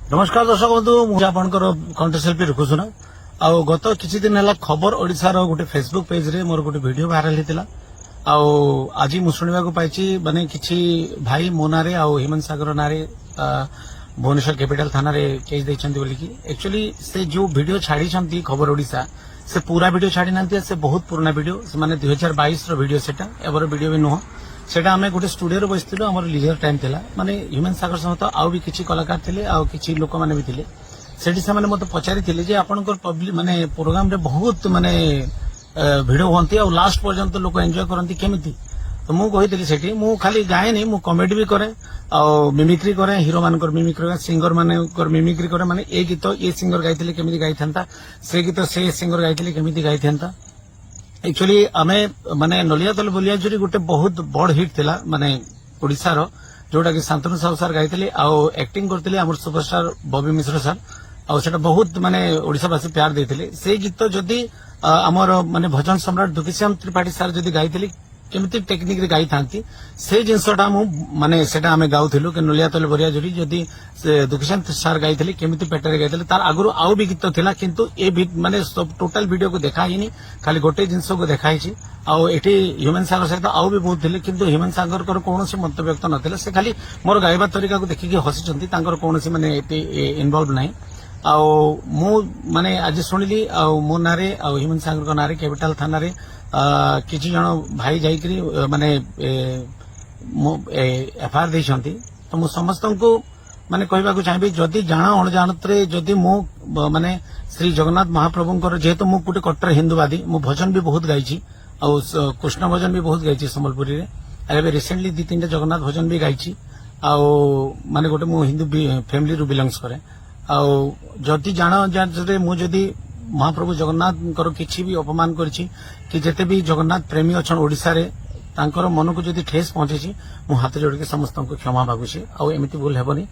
नमस्कार दर्शक बंधु मुझे आपंकर कंठशिल्पी रुकुसुना आ गत किसी दिन है खबर ओडिशार गोटे फेसबुक पेज रे मोर गोटे वीडियो वायरल होता आज मु शुणा पाई माने किसी भाई मो ना हेमंत सागर ना भुवनेश्वर कैपिटल थाना रे केस देइछंती बोलिकी एक्चुअली से जो वीडियो छाड़ी खबर ओडिशा से पूरा वीडियो छाड़ी ना से बहुत पुराना वीडियो से माने 2022 वीडियो सेटा एबर वीडियो भी नुह सेटा आमे गोटे स्टूडियो बसथिलु हमर लीजर टाइम थिला माने ह्यूमन सागर सहित आउ भी किछि कलाकार थिले आउ किछि लोक माने भी थिले सेठी से माने मते पचारि थिले जे आपनकर पब्लिक माने प्रोग्राम रे बहुत माने वीडियो होंती और लास्ट पर्यंत लोक एंजॉय करंती केमिति तो मु कहितली सेठी मु खाली गाएनी मु कॉमेडी भी करे और मिमिक्री करे हीरो मानकर मिमिक्री सिंगर मानकर मिमिक्री करे माने ए गीत ए सिंगर गाइथिले केमिति गाइथांता से गीत से सिंगर गाइथिले केमिति गाइथांता एक्चुअली आमे माने नलिया तल बोलिया जुरी गोटे बहुत बड़ हिट थिला माने ओडिसा रो जोटा कि शांतनु साहू सर गाइथिले आ एक्टिंग करथिले हमर सुपरस्टार बॉबी मिश्र सर आ सेटा बहुत माने ओडिसावासी प्यार देथिले से गीत जदी हमर माने भजन सम्राट दुखीश्याम त्रिपाठी सर जदी गाइथिले केमिति टेक्निक रे गाई थांती से जिनसटा मु माने सेटा आमे गाउथिलु के नलिया तल बोलिया जुरी जदी से दुखीश्याम सर गाइथिले केमिति पेटरे गाइथिले तार आगुरु आउ भी गीत थिला किंतु ए माने सब टोटल वीडियो को देखा हिनी खाली गोटे जिनस को देखाइछि आ एठी ह्यूमन सागर सहित आउ भी बहुत थिले किंतु ह्यूमन सागर कर कोनोसी मंतव्य व्यक्त नथिले से खाली मोर गाइबा तरीका को देखि के हसिचंती तांकर कोनोसी माने एटी इन्वॉल्व नाही आ मु माने आज सुनिली आ मो नारे आ ह्यूमन सागर को नारे कैपिटल थाना रे किछि जण भाई जाइकरी माने एफआईआर देइछंती तो मु समस्त को माने कहबा को चाहबी जदी जाना अणजानतरे जदी मु माने श्री जगन्नाथ महाप्रभुंकर जेहेतु मु गोटे कट्टर हिंदूवादी मु भजन भी बहुत गाइछि और कृष्ण भजन भी बहुत गाइछि सम्बलपुरी रे एबे रिसेंटली 2-3 जगन्नाथ भजन भी गाइछि आ माने गोटे मु हिंदू फैमिली रु बिलोंग्स करे आ जदी जाना अणजानतरे मु जदी महाप्रभु जगन्नाथ किसी भी अपमान करछि कि जेते भी जगन्नाथ प्रेमी अछन ओडिसा रे तांकर मन को जदी ठेस पहुंचे मु हाथ जोड़ के समस्त को क्षमा मागुछि आ एमिति भूल हेबनी।